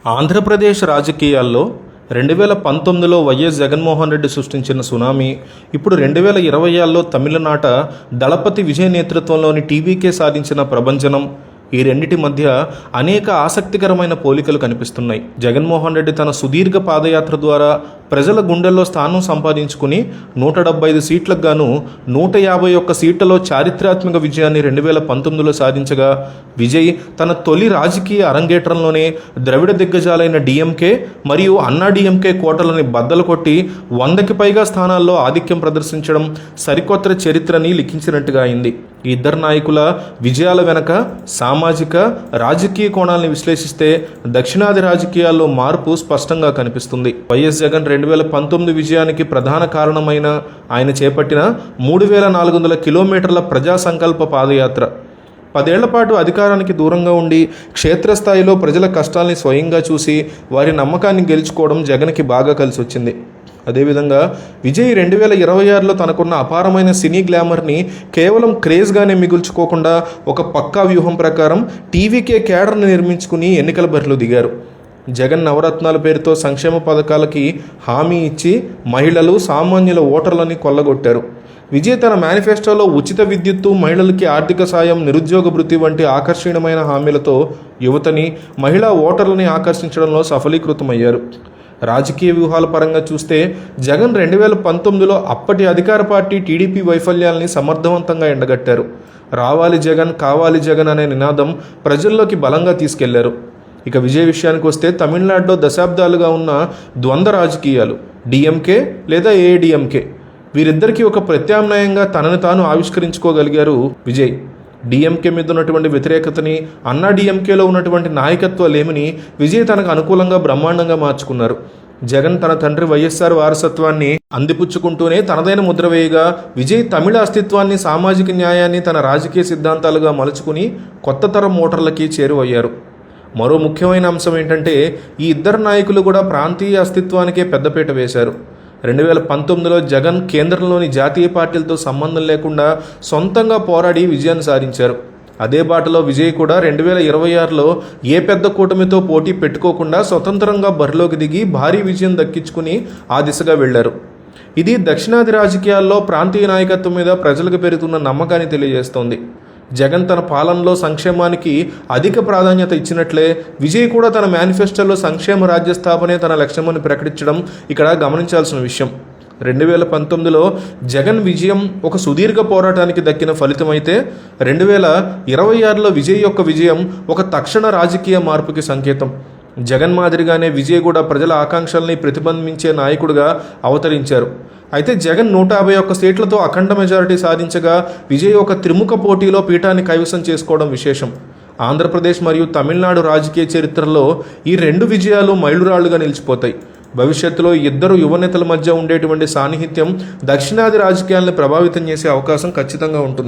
ఆంధ్రప్రదేశ్ రాజకీయాల్లో 2019లో వైఎస్ జగన్మోహన్ రెడ్డి సృష్టించిన సునామీ, ఇప్పుడు 2020లో తమిళనాట దళపతి విజయ్ నేతృత్వంలోని టీవీకే సాధించిన ప్రభంజనం, ఈ రెండిటి మధ్య అనేక ఆసక్తికరమైన పోలికలు కనిపిస్తున్నాయి. జగన్మోహన్ రెడ్డి తన సుదీర్ఘ పాదయాత్ర ద్వారా ప్రజల గుండెల్లో స్థానం సంపాదించుకుని 175 సీట్లకు గాను 151 సీట్లలో చారిత్రాత్మక విజయాన్ని 2019లో సాధించగా, విజయ్ తన తొలి రాజకీయ అరంగేట్రంలోనే ద్రవిడ దిగ్గజాలైన డిఎంకే మరియు అన్నా డిఎంకే కోటలని బద్దలు కొట్టి 100కి పైగా స్థానాల్లో ఆధిక్యం ప్రదర్శించడం సరికొత్త చరిత్రని లిఖించినట్టుగా అయింది. ఈ ఇద్దరు నాయకుల విజయాల వెనక సామాజిక రాజకీయ కోణాలను విశ్లేషిస్తే దక్షిణాది రాజకీయాల్లో మార్పు స్పష్టంగా కనిపిస్తుంది. వైఎస్ జగన్ 2019 విజయానికి ప్రధాన కారణమైన ఆయన చేపట్టిన 3400 కిలోమీటర్ల ప్రజా సంకల్ప పాదయాత్ర. 10 ఏళ్ల పాటు అధికారానికి దూరంగా ఉండి క్షేత్రస్థాయిలో ప్రజల కష్టాల్ని స్వయంగా చూసి వారి నమ్మకాన్ని గెలుచుకోవడం జగన్కి బాగా కలిసి వచ్చింది. అదేవిధంగా విజయ్ 2026లో తనకున్న అపారమైన సినీ గ్లామర్ని కేవలం క్రేజ్గానే మిగుల్చుకోకుండా ఒక పక్కా వ్యూహం ప్రకారం టీవీకే కేడర్ని నిర్మించుకుని ఎన్నికల బరిలో దిగారు. జగన్ నవరత్నాల పేరుతో సంక్షేమ పథకాలకి హామీ ఇచ్చి మహిళలు సామాన్యుల ఓటర్లని కొల్లగొట్టారు. విజయ్ తన మేనిఫెస్టోలో ఉచిత విద్యుత్తు, మహిళలకి ఆర్థిక సాయం, నిరుద్యోగ భృతి వంటి ఆకర్షణీయమైన హామీలతో యువతని, మహిళా ఓటర్లని ఆకర్షించడంలో సఫలీకృతమయ్యారు. రాజకీయ వ్యూహాల పరంగా చూస్తే జగన్ 2019లో అప్పటి అధికార పార్టీ టీడీపీ వైఫల్యాల్ని సమర్థవంతంగా ఎండగట్టారు. రావాలి జగన్, కావాలి జగన్ అనే నినాదం ప్రజల్లోకి బలంగా తీసుకెళ్లారు. ఇక విజయ్ విషయానికి వస్తే తమిళనాడులో దశాబ్దాలుగా ఉన్న ద్వంద్వ రాజకీయాలు, డిఎంకే లేదా ఏఐడిఎంకే, వీరిద్దరికీ ఒక ప్రత్యామ్నాయంగా తనను తాను ఆవిష్కరించుకోగలిగారు విజయ్. డిఎంకే మీద ఉన్నటువంటి వ్యతిరేకతని, అన్నా డిఎంకేలో ఉన్నటువంటి నాయకత్వ లేమిని విజయ్ తనకు అనుకూలంగా బ్రహ్మాండంగా మార్చుకున్నారు. జగన్ తన తండ్రి వైఎస్ఆర్ వారసత్వాన్ని అందిపుచ్చుకుంటూనే తనదైన ముద్ర వేయగా, విజయ్ తమిళ అస్తిత్వాన్ని, సామాజిక న్యాయాన్ని తన రాజకీయ సిద్ధాంతాలుగా మలుచుకుని కొత్త తరం ఓటర్లకి చేరువయ్యారు. మరో ముఖ్యమైన అంశం ఏంటంటే ఈ ఇద్దరు నాయకులు కూడా ప్రాంతీయ అస్తిత్వానికే పెద్దపీట వేశారు. 2019లో జగన్ కేంద్రంలోని జాతీయ పార్టీలతో సంబంధం లేకుండా సొంతంగా పోరాడి విజయాన్ని సాధించారు. అదే బాటలో విజయ్ కూడా 2026లో ఏ పెద్ద కూటమితో పోటీ పెట్టుకోకుండా స్వతంత్రంగా బరిలోకి దిగి భారీ విజయం దక్కించుకుని ఆ దిశగా వెళ్లారు. ఇది దక్షిణాది రాజకీయాల్లో ప్రాంతీయ నాయకత్వం మీద ప్రజలకు పెరుగుతున్న నమ్మకాన్ని తెలియజేస్తోంది. జగన్ తన పాలనలో సంక్షేమానికి అధిక ప్రాధాన్యత ఇచ్చినట్లే విజయ్ కూడా తన మేనిఫెస్టోలో సంక్షేమ రాజ్య స్థాపనే తన లక్ష్యమని ప్రకటించడం ఇక్కడ గమనించాల్సిన విషయం. 2019లో జగన్ విజయం ఒక సుదీర్ఘ పోరాటానికి దక్కిన ఫలితమైతే 2026లో విజయ్ యొక్క విజయం ఒక తక్షణ రాజకీయ మార్పుకి సంకేతం. జగన్ మాదిరిగానే విజయ్ కూడా ప్రజల ఆకాంక్షల్ని ప్రతిబింబించే నాయకుడిగా అవతరించారు. అయితే జగన్ 151 సీట్లతో అఖండ మెజారిటీ సాధించగా విజయ్ ఒక త్రిముఖ పోటీలో పీఠాన్ని కైవసం చేసుకోవడం విశేషం. ఆంధ్రప్రదేశ్ మరియు తమిళనాడు రాజకీయ చరిత్రలో ఈ రెండు విజయాలు మైలురాళ్లుగా నిలిచిపోతాయి. భవిష్యత్తులో ఇద్దరు యువనేతల మధ్య ఉండేటువంటి సాన్నిహిత్యం దక్షిణాది రాజకీయాలను ప్రభావితం చేసే అవకాశం ఖచ్చితంగా ఉంటుంది.